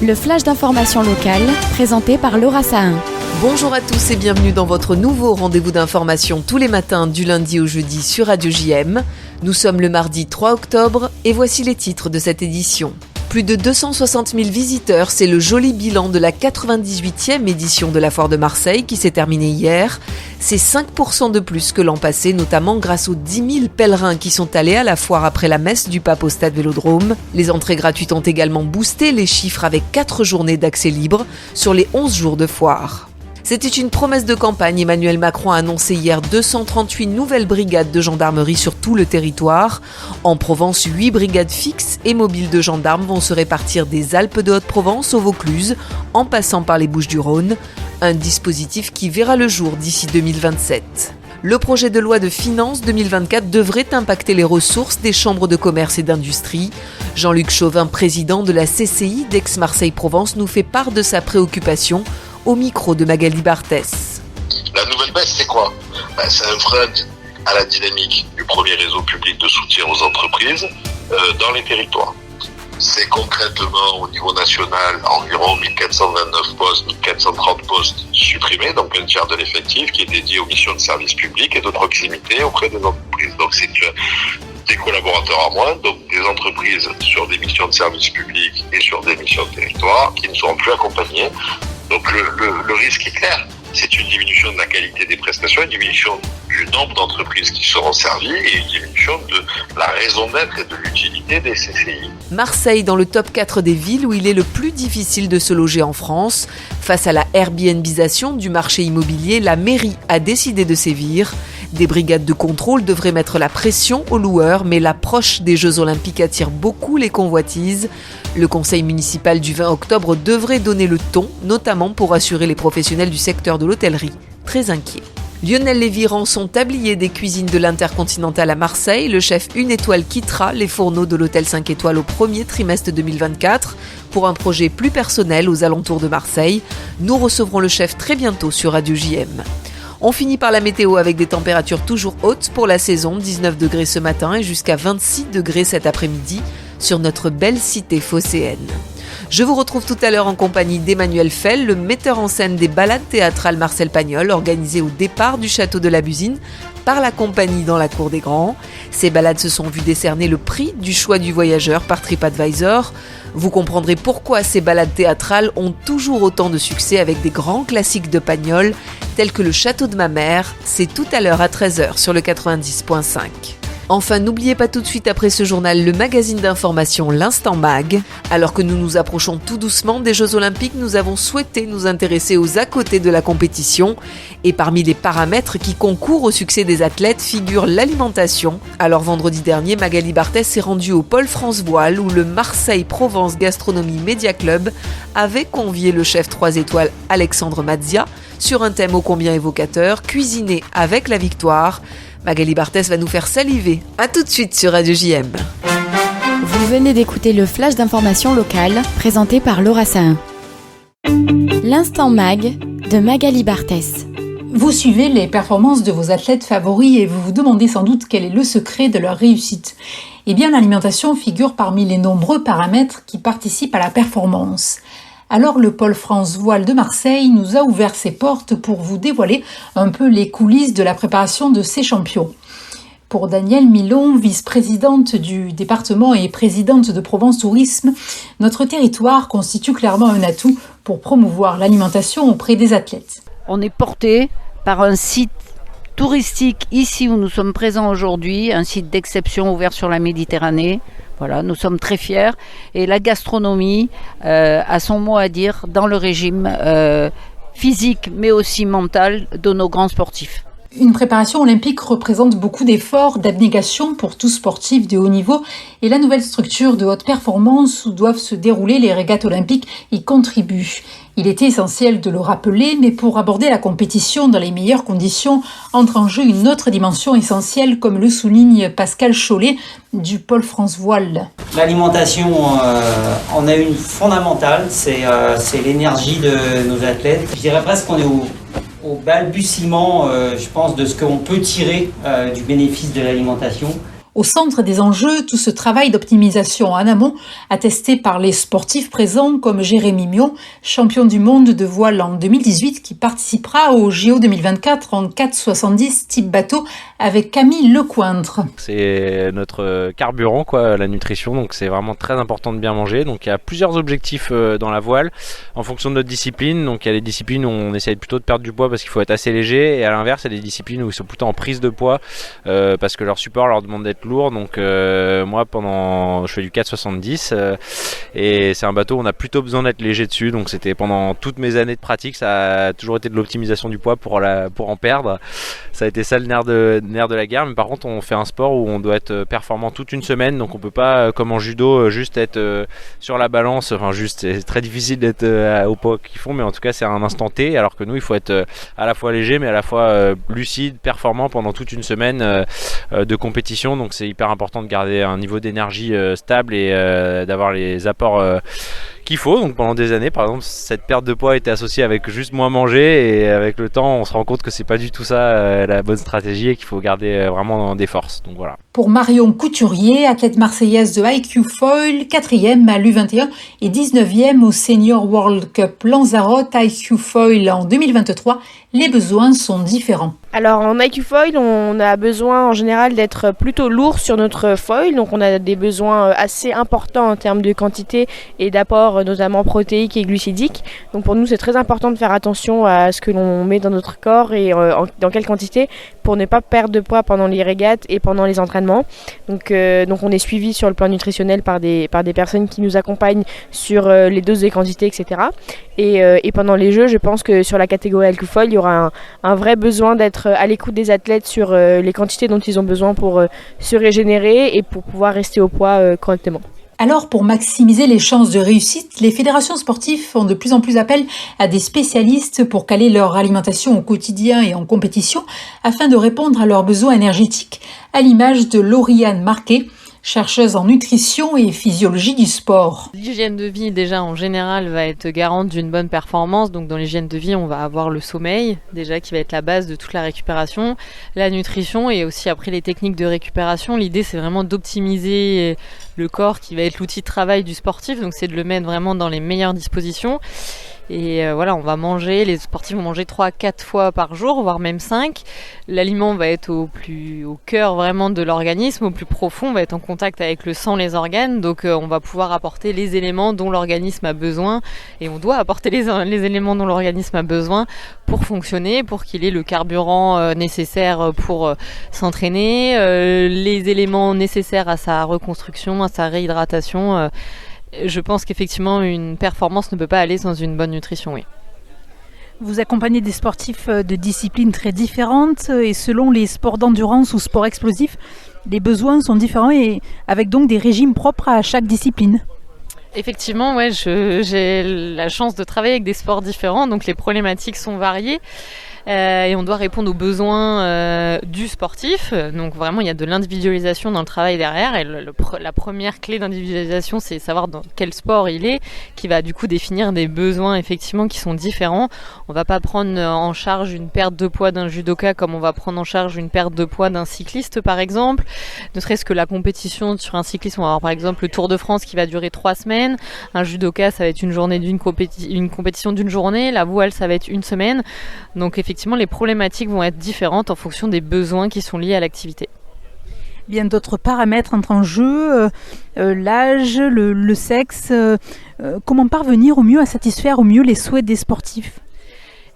Le flash d'information locale, présenté par Laura Sahin. Bonjour à tous et bienvenue dans votre nouveau rendez-vous d'information tous les matins du lundi au jeudi sur Radio JM. Nous sommes le mardi 3 octobre et voici les titres de cette édition. Plus de 260 000 visiteurs, c'est le joli bilan de la 98e édition de la Foire de Marseille qui s'est terminée hier. C'est 5% de plus que l'an passé, notamment grâce aux 10 000 pèlerins qui sont allés à la foire après la messe du pape au stade Vélodrome. Les entrées gratuites ont également boosté les chiffres avec 4 journées d'accès libre sur les 11 jours de foire. C'était une promesse de campagne. Emmanuel Macron a annoncé hier 238 nouvelles brigades de gendarmerie sur tout le territoire. En Provence, 8 brigades fixes et mobiles de gendarmes vont se répartir des Alpes de Haute-Provence au Vaucluse, en passant par les Bouches-du-Rhône. Un dispositif qui verra le jour d'ici 2027. Le projet de loi de finances 2024 devrait impacter les ressources des chambres de commerce et d'industrie. Jean-Luc Chauvin, président de la CCI d'Aix-Marseille-Provence, nous fait part de sa préoccupation au micro de Magali Barthès. La nouvelle baisse, c'est quoi ? C'est un frein à la dynamique du premier réseau public de soutien aux entreprises dans les territoires. C'est concrètement au niveau national environ 1429 postes, 1430 postes supprimés, donc un tiers de l'effectif qui est dédié aux missions de service public et de proximité auprès des entreprises. Donc c'est des collaborateurs à moins, donc des entreprises sur des missions de service public et sur des missions de territoire qui ne seront plus accompagnées. Donc le risque est clair, c'est une diminution de la qualité des prestations, une diminution du nombre d'entreprises qui seront servies et une diminution de la raison d'être et de l'utilité des CCI. Marseille dans le top 4 des villes où il est le plus difficile de se loger en France. Face à la Airbnbisation du marché immobilier, la mairie a décidé de sévir. Des brigades de contrôle devraient mettre la pression aux loueurs, mais l'approche des Jeux Olympiques attire beaucoup les convoitises. Le conseil municipal du 20 octobre devrait donner le ton, notamment pour assurer les professionnels du secteur de l'hôtellerie, très inquiets. Lionel Lévy rend son tablier des cuisines de l'Intercontinental à Marseille. Le chef 1 étoile quittera les fourneaux de l'hôtel 5 étoiles au premier trimestre 2024 pour un projet plus personnel aux alentours de Marseille. Nous recevrons le chef très bientôt sur Radio JM. On finit par la météo avec des températures toujours hautes pour la saison, 19 degrés ce matin et jusqu'à 26 degrés cet après-midi sur notre belle cité phocéenne. Je vous retrouve tout à l'heure en compagnie d'Emmanuel Fell, le metteur en scène des balades théâtrales Marcel Pagnol, organisées au départ du château de la Busine par la compagnie dans la cour des Grands. Ces balades se sont vues décerner le prix du choix du voyageur par TripAdvisor. Vous comprendrez pourquoi ces balades théâtrales ont toujours autant de succès avec des grands classiques de Pagnol, tels que le château de ma mère. C'est tout à l'heure à 13h sur le 90.5. Enfin, n'oubliez pas tout de suite après ce journal le magazine d'information L'Instant Mag. Alors que nous nous approchons tout doucement des Jeux Olympiques, nous avons souhaité nous intéresser aux à côté de la compétition. Et parmi les paramètres qui concourent au succès des athlètes figure l'alimentation. Alors vendredi dernier, Magali Barthès s'est rendue au Pôle France Voile où le Marseille-Provence Gastronomie Média Club avait convié le chef 3 étoiles Alexandre Mazzia sur un thème ô combien évocateur, cuisiner avec la victoire. Magali Barthès va nous faire saliver. A tout de suite sur Radio JM. Vous venez d'écouter le flash d'information locale, présenté par Laura Sahin. L'Instant Mag de Magali Barthès. Vous suivez les performances de vos athlètes favoris et vous vous demandez sans doute quel est le secret de leur réussite. Eh bien, l'alimentation figure parmi les nombreux paramètres qui participent à la performance. Alors le Pôle France Voile de Marseille nous a ouvert ses portes pour vous dévoiler un peu les coulisses de la préparation de ces champions. Pour Danielle Milon, vice-présidente du département et présidente de Provence Tourisme, notre territoire constitue clairement un atout pour promouvoir l'alimentation auprès des athlètes. On est porté par un site touristique ici où nous sommes présents aujourd'hui, un site d'exception ouvert sur la Méditerranée. Voilà, nous sommes très fiers et la gastronomie a son mot à dire dans le régime physique mais aussi mental de nos grands sportifs. Une préparation olympique représente beaucoup d'efforts, d'abnégation pour tout sportif de haut niveau et la nouvelle structure de haute performance où doivent se dérouler les régates olympiques y contribue. Il était essentiel de le rappeler, mais pour aborder la compétition dans les meilleures conditions, entre en jeu une autre dimension essentielle, comme le souligne Pascal Chollet du Pôle France Voile. L'alimentation en a une fondamentale, c'est l'énergie de nos athlètes. Je dirais presque qu'on est au balbutiement, je pense, de ce qu'on peut tirer du bénéfice de l'alimentation. Au centre des enjeux, tout ce travail d'optimisation en amont, attesté par les sportifs présents comme Jérémy Mion, champion du monde de voile en 2018, qui participera au JO 2024 en 4,70 type bateau avec Camille Lecointre. C'est notre carburant, la nutrition, donc c'est vraiment très important de bien manger. Donc il y a plusieurs objectifs dans la voile en fonction de notre discipline. Donc il y a des disciplines où on essaye plutôt de perdre du poids parce qu'il faut être assez léger, et à l'inverse il y a des disciplines où ils sont plutôt en prise de poids parce que leur support leur demande d'être lourd. Donc moi je fais du 4,70 et c'est un bateau où on a plutôt besoin d'être léger dessus. Donc c'était pendant toutes mes années de pratique, ça a toujours été de l'optimisation du poids pour en perdre. Ça a été ça le nerf de la guerre. Mais par contre on fait un sport où on doit être performant toute une semaine, donc on peut pas comme en judo juste être sur la balance. Enfin juste, c'est très difficile d'être au poids qu'ils font, mais en tout cas c'est un instant T, alors que nous il faut être à la fois léger mais à la fois lucide, performant pendant toute une semaine de compétition. Donc c'est hyper important de garder un niveau d'énergie stable et d'avoir les apports qu'il faut. Donc pendant des années, par exemple, cette perte de poids était associée avec juste moins manger, et avec le temps on se rend compte que c'est pas du tout ça la bonne stratégie, et qu'il faut garder vraiment des forces. Donc voilà. Pour Marion Couturier, athlète marseillaise de IQ Foil, 4e à l'U21 et 19e au Senior World Cup Lanzarote IQ Foil en 2023, les besoins sont différents. Alors en IQ Foil, on a besoin en général d'être plutôt lourd sur notre foil, donc on a des besoins assez importants en termes de quantité et d'apport, notamment protéique et glucidique. Donc pour nous c'est très important de faire attention à ce que l'on met dans notre corps et dans quelle quantité, pour ne pas perdre de poids pendant les régates et pendant les entraînements. Donc on est suivi sur le plan nutritionnel par des personnes qui nous accompagnent sur les doses et quantités, etc. Et pendant les Jeux, je pense que sur la catégorie IQ Foil, il y aura un vrai besoin d'être à l'écoute des athlètes sur les quantités dont ils ont besoin pour se régénérer et pour pouvoir rester au poids correctement. Alors, pour maximiser les chances de réussite, les fédérations sportives font de plus en plus appel à des spécialistes pour caler leur alimentation au quotidien et en compétition afin de répondre à leurs besoins énergétiques, à l'image de Lauriane Marquet, chercheuse en nutrition et physiologie du sport. L'hygiène de vie, déjà, en général, va être garante d'une bonne performance. Donc, dans l'hygiène de vie, on va avoir le sommeil, déjà, qui va être la base de toute la récupération, la nutrition et aussi après les techniques de récupération. L'idée, c'est vraiment d'optimiser le corps qui va être l'outil de travail du sportif. Donc, c'est de le mettre vraiment dans les meilleures dispositions. Et voilà, on va manger, les sportifs vont manger 3-4 fois par jour, voire même 5. L'aliment va être au cœur vraiment de l'organisme, au plus profond, on va être en contact avec le sang, les organes. Donc on va pouvoir apporter les éléments dont l'organisme a besoin. Et on doit apporter les éléments dont l'organisme a besoin pour fonctionner, pour qu'il ait le carburant nécessaire pour s'entraîner, les éléments nécessaires à sa reconstruction, à sa réhydratation. Je pense qu'effectivement, une performance ne peut pas aller sans une bonne nutrition, oui. Vous accompagnez des sportifs de disciplines très différentes et selon les sports d'endurance ou sports explosifs, les besoins sont différents et avec donc des régimes propres à chaque discipline. Effectivement, ouais, j'ai la chance de travailler avec des sports différents, donc les problématiques sont variées. Et on doit répondre aux besoins du sportif. Donc vraiment, il y a de l'individualisation dans le travail derrière. Et la première clé d'individualisation, c'est savoir dans quel sport il est, qui va du coup définir des besoins effectivement qui sont différents. On va pas prendre en charge une perte de poids d'un judoka comme on va prendre en charge une perte de poids d'un cycliste par exemple. Ne serait-ce que la compétition sur un cycliste, on va avoir par exemple le Tour de France qui va durer 3 semaines. Un judoka, ça va être une journée une compétition d'une journée. La voile, ça va être une semaine. Donc effectivement, les problématiques vont être différentes en fonction des besoins qui sont liés à l'activité. Bien, d'autres paramètres entrent en jeu, l'âge, le sexe. Comment parvenir au mieux à satisfaire au mieux les souhaits des sportifs ?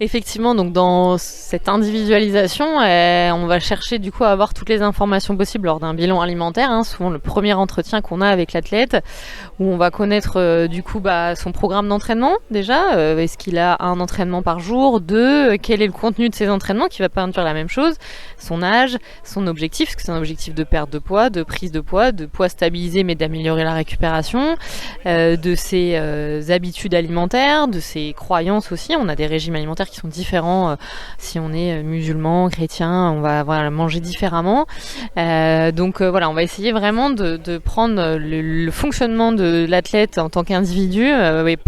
Effectivement, donc dans cette individualisation, on va chercher du coup à avoir toutes les informations possibles lors d'un bilan alimentaire, souvent le premier entretien qu'on a avec l'athlète, où on va connaître du coup son programme d'entraînement déjà, est-ce qu'il a un entraînement par jour, 2, quel est le contenu de ses entraînements qui va pas induire la même chose, son âge, son objectif, parce que c'est un objectif de perte de poids, de prise de poids stabilisé mais d'améliorer la récupération, de ses habitudes alimentaires, de ses croyances aussi, on a des régimes alimentaires qui sont différents. Si on est musulman, chrétien, on va manger différemment. Donc on va essayer vraiment de prendre le fonctionnement de l'athlète en tant qu'individu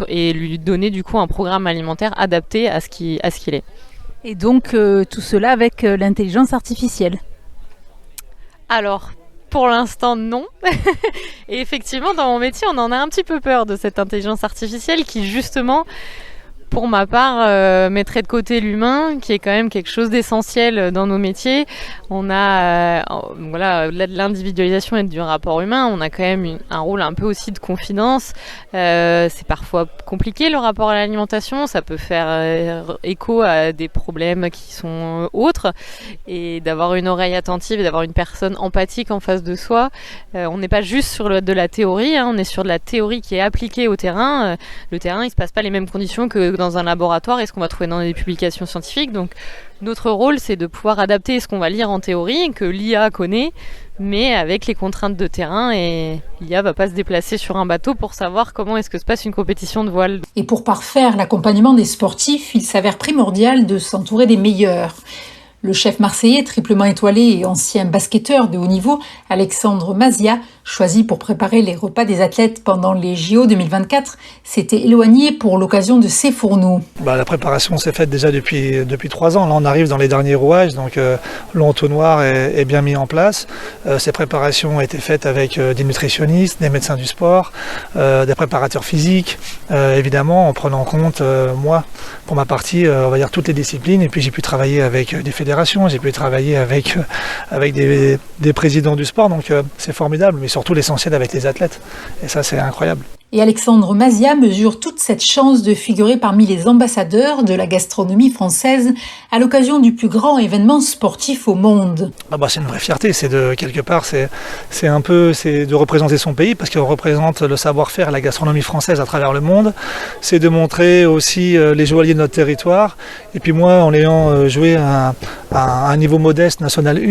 et lui donner du coup un programme alimentaire adapté à ce qu'il est. Et donc tout cela avec l'intelligence artificielle. Alors, pour l'instant, non. Et effectivement, dans mon métier, on en a un petit peu peur de cette intelligence artificielle qui, justement, pour ma part, mettrait de côté l'humain, qui est quand même quelque chose d'essentiel dans nos métiers. On a, au-delà de l'individualisation et du rapport humain, on a quand même un rôle un peu aussi de confidence. C'est parfois compliqué le rapport à l'alimentation, ça peut faire écho à des problèmes qui sont autres, et d'avoir une oreille attentive et d'avoir une personne empathique en face de soi. On n'est pas juste sur de la théorie, on est sur de la théorie qui est appliquée au terrain. Le terrain, il se passe pas les mêmes conditions que dans un laboratoire et ce qu'on va trouver dans des publications scientifiques. Donc notre rôle, c'est de pouvoir adapter ce qu'on va lire en théorie, que l'IA connaît, mais avec les contraintes de terrain, et l'IA va pas se déplacer sur un bateau pour savoir comment est-ce que se passe une compétition de voile. Et pour parfaire l'accompagnement des sportifs, il s'avère primordial de s'entourer des meilleurs. Le chef marseillais, triplement étoilé et ancien basketteur de haut niveau, Alexandre Masia, choisi pour préparer les repas des athlètes pendant les JO 2024, s'était éloigné pour l'occasion de ces fourneaux. La préparation s'est faite déjà depuis 3 ans. Là, on arrive dans les derniers rouages, donc l'entonnoir est bien mis en place. Ces préparations ont été faites avec des nutritionnistes, des médecins du sport, des préparateurs physiques, évidemment en prenant en compte, moi, pour ma partie, on va dire toutes les disciplines. Et puis j'ai pu travailler avec des fédérations, j'ai pu travailler avec des présidents du sport, donc c'est formidable, mais surtout l'essentiel avec les athlètes. Et ça, c'est incroyable. Et Alexandre Masia mesure toute cette chance de figurer parmi les ambassadeurs de la gastronomie française à l'occasion du plus grand événement sportif au monde. C'est une vraie fierté, c'est de représenter son pays, parce qu'on représente le savoir-faire et la gastronomie française à travers le monde. C'est de montrer aussi les joailliers de notre territoire. Et puis moi, en ayant joué à un niveau modeste, national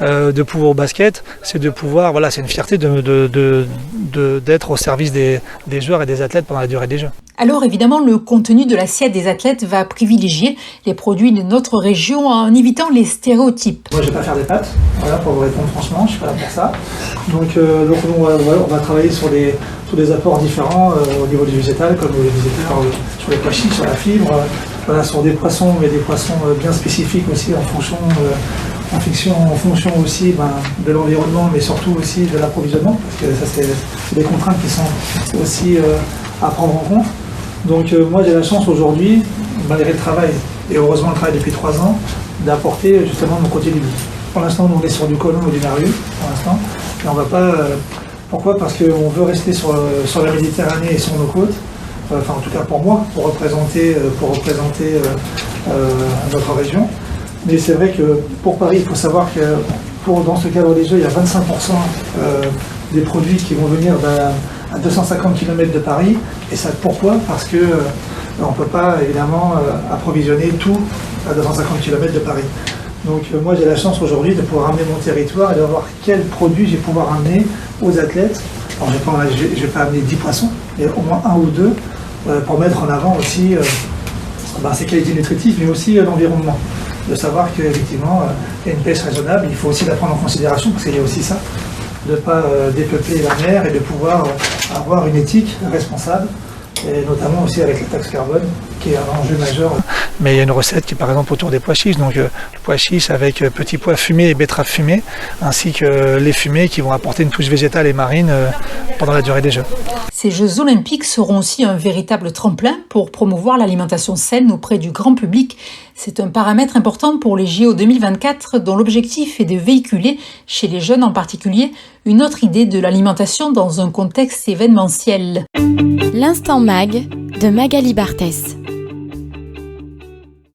1, de pouvoir au basket, c'est de pouvoir, c'est une fierté d'être au service des joueurs et des athlètes pendant la durée des Jeux. Alors évidemment, le contenu de l'assiette des athlètes va privilégier les produits de notre région en évitant les stéréotypes. Moi, je ne vais pas faire des pâtes, pour vous répondre franchement, je ne suis pas là pour ça. Donc on va travailler sur tous des apports différents au niveau du végétal, comme je le disais tout à l'heure, sur les pois chiches, sur la fibre, sur des poissons, mais des poissons bien spécifiques aussi en fonction aussi de l'environnement, mais surtout aussi de l'approvisionnement, parce que ça c'est des contraintes qui sont aussi à prendre en compte. Donc moi j'ai la chance aujourd'hui, malgré le travail, et heureusement le travail depuis 3 ans, d'apporter justement mon côté ludique. Pour l'instant on est sur du colon et du merlu, pour l'instant, et on va pas... pourquoi ? Parce qu'on veut rester sur la Méditerranée et sur nos côtes, en tout cas pour moi, pour représenter notre région. Mais c'est vrai que pour Paris, il faut savoir que dans ce cadre des Jeux, il y a 25% des produits qui vont venir à 250 km de Paris. Et ça, pourquoi ? Parce que on ne peut pas évidemment approvisionner tout à 250 km de Paris. Donc moi j'ai la chance aujourd'hui de pouvoir amener mon territoire et de voir quels produits je vais pouvoir amener aux athlètes. Alors je ne vais pas amener 10 poissons, mais au moins 1 ou 2 pour mettre en avant aussi ces qualités nutritives, mais aussi l'environnement. De savoir qu'effectivement, il y a une pêche raisonnable, il faut aussi la prendre en considération, parce qu'il y a aussi ça, de ne pas dépeupler la mer et de pouvoir avoir une éthique responsable, et notamment aussi avec la taxe carbone, qui est un enjeu majeur. Mais il y a une recette qui est par exemple autour des pois chiches, donc le pois chiche avec petits pois fumés et betteraves fumées, ainsi que les fumées qui vont apporter une touche végétale et marine pendant la durée des Jeux. Ces Jeux olympiques seront aussi un véritable tremplin pour promouvoir l'alimentation saine auprès du grand public. C'est un paramètre important pour les JO 2024 dont l'objectif est de véhiculer, chez les jeunes en particulier, une autre idée de l'alimentation dans un contexte événementiel. L'Instant Mag de Magali Barthès.